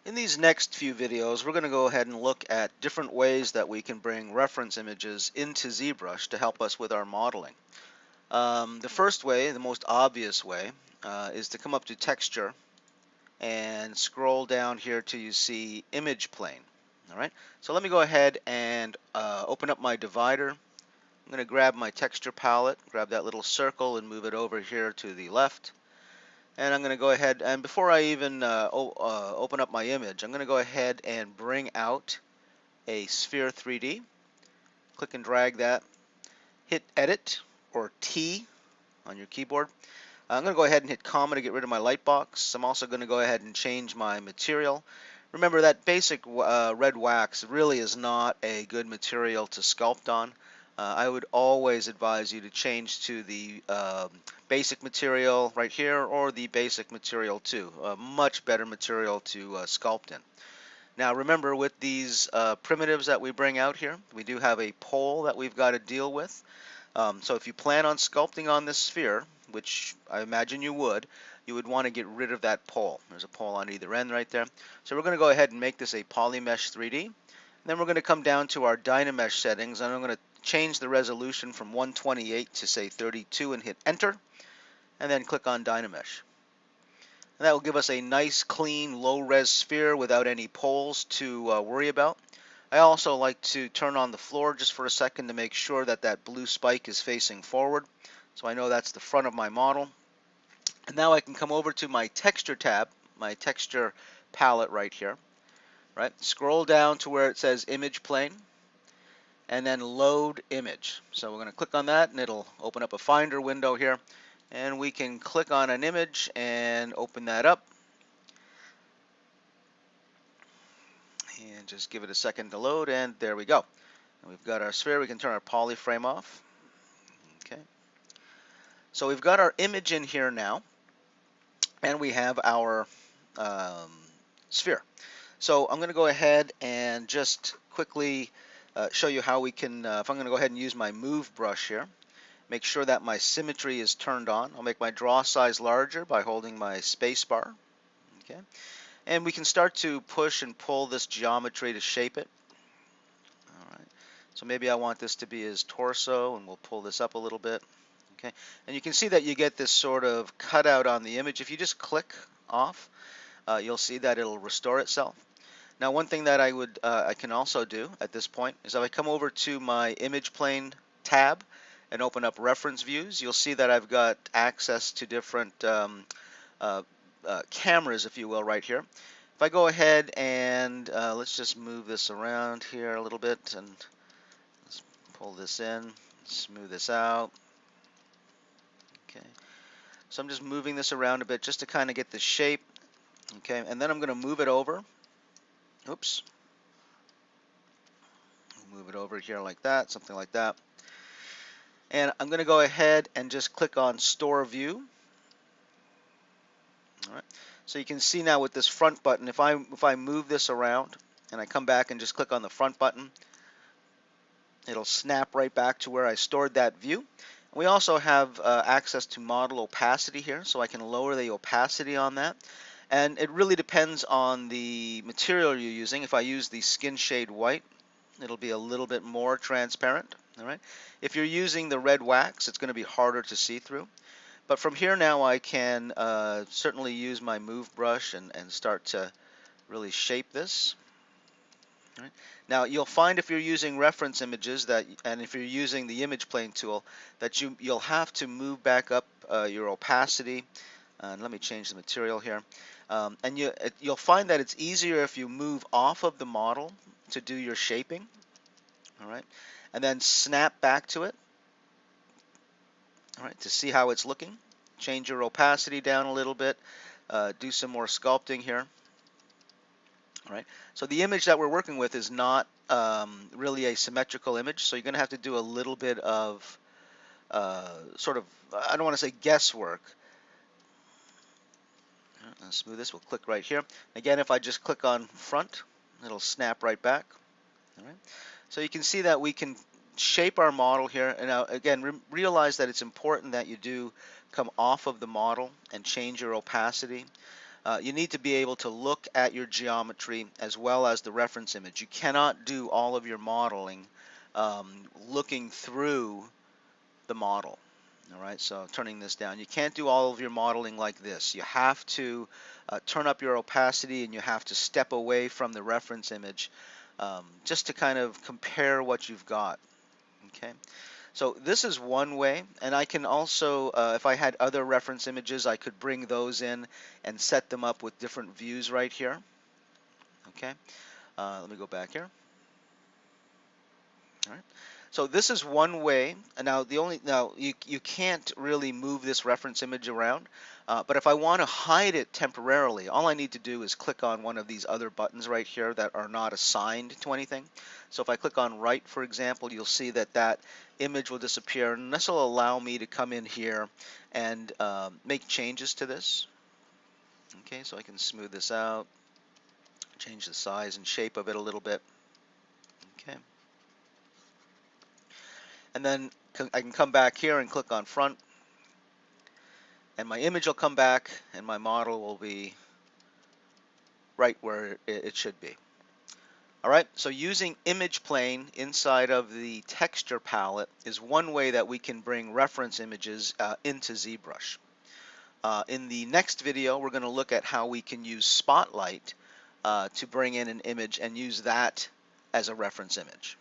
In these next few videos, we're going to go ahead and look at different ways that we can bring reference images into ZBrush to help us with our modeling. The first way, the most obvious way, is to come up to Texture and scroll down here till you see Image Plane. All right. So let me go ahead and open up my divider. I'm going to grab my texture palette, grab that little circle, and move it over here to the left. And I'm going to go ahead, and before I even open up my image, I'm going to go ahead and bring out a Sphere 3D. Click and drag that. Hit Edit, or T on your keyboard. I'm going to go ahead and hit Comma to get rid of my light box. I'm also going to go ahead and change my material. Remember that basic red wax really is not a good material to sculpt on. I would always advise you to change to the basic material right here, or the basic material 2, a much better material to sculpt in. Now remember, with these primitives that we bring out here, we do have a pole that we've got to deal with. So if you plan on sculpting on this sphere, which I imagine you would want to get rid of that pole. There's a pole on either end right there. So we're going to go ahead and make this a Polymesh 3D. Then we're going to come down to our Dynamesh settings, and I'm going to change the resolution from 128 to say 32 and hit Enter, and then click on Dynamesh. And that will give us a nice, clean, low-res sphere without any poles to worry about. I also like to turn on the floor just for a second to make sure that that blue spike is facing forward. So I know that's the front of my model. And now I can come over to my texture tab, my texture palette right here. Right? Scroll down to where it says Image Plane, and then Load Image. So we're going to click on that, and it'll open up a Finder window here. And we can click on an image and open that up. And just give it a second to load, and there we go. And we've got our sphere. We can turn our polyframe off. Okay. So we've got our image in here now, and we have our sphere. So I'm going to go ahead and just quickly show you how we can, if I'm going to go ahead and use my move brush here, make sure that my symmetry is turned on. I'll make my draw size larger by holding my space bar. Okay. And we can start to push and pull this geometry to shape it. All right. So maybe I want this to be his torso, and we'll pull this up a little bit. Okay. And you can see that you get this sort of cutout on the image. If you just click off, you'll see that it'll restore itself. Now, one thing that I can also do at this point is if I come over to my image plane tab and open up reference views, you'll see that I've got access to different cameras, if you will, right here. If I go ahead and let's just move this around here a little bit, and let's pull this in, smooth this out. Okay, so I'm just moving this around a bit just to kind of get the shape. Okay, and then I'm going to move it over. Oops. Move it over here like that, something like that. And I'm going to go ahead and just click on Store View. All right. So you can see now with this front button, if I move this around and I come back and just click on the front button, it'll snap right back to where I stored that view. We also have access to model opacity here, so I can lower the opacity on that. And it really depends on the material you're using. If I use the skin shade white, it'll be a little bit more transparent. All right. If you're using the red wax, it's going to be harder to see through. But from here now, I can certainly use my move brush and start to really shape this. Right. Now you'll find if you're using reference images that, and if you're using the image plane tool, that you'll have to move back up your opacity. And let me change the material here. And you'll find that it's easier if you move off of the model to do your shaping. All right, and then snap back to it. All right, to see how it's looking. Change your opacity down a little bit. Do some more sculpting here. All right, so the image that we're working with is not really a symmetrical image, so you're going to have to do a little bit of sort of, I don't want to say guesswork. Let's smooth this. We'll click right here. Again, if I just click on front, it'll snap right back. All right, so you can see that we can shape our model here. And now, again, realize that it's important that you do come off of the model and change your opacity. You need to be able to look at your geometry as well as the reference image. You cannot do all of your modeling looking through the model. All right, so turning this down. You can't do all of your modeling like this. You have to turn up your opacity and you have to step away from the reference image just to kind of compare what you've got. Okay, so this is one way, and I can also, if I had other reference images, I could bring those in and set them up with different views right here. Okay, let me go back here. All right. So this is one way. And now you can't really move this reference image around. But if I want to hide it temporarily, all I need to do is click on one of these other buttons right here that are not assigned to anything. So if I click on right, for example, you'll see that that image will disappear, and this will allow me to come in here and make changes to this. Okay, so I can smooth this out, change the size and shape of it a little bit. Okay. And then I can come back here and click on front, and my image will come back and my model will be right where it should be. All right, so using image plane inside of the texture palette is one way that we can bring reference images into ZBrush. In the next video, we're going to look at how we can use Spotlight to bring in an image and use that as a reference image.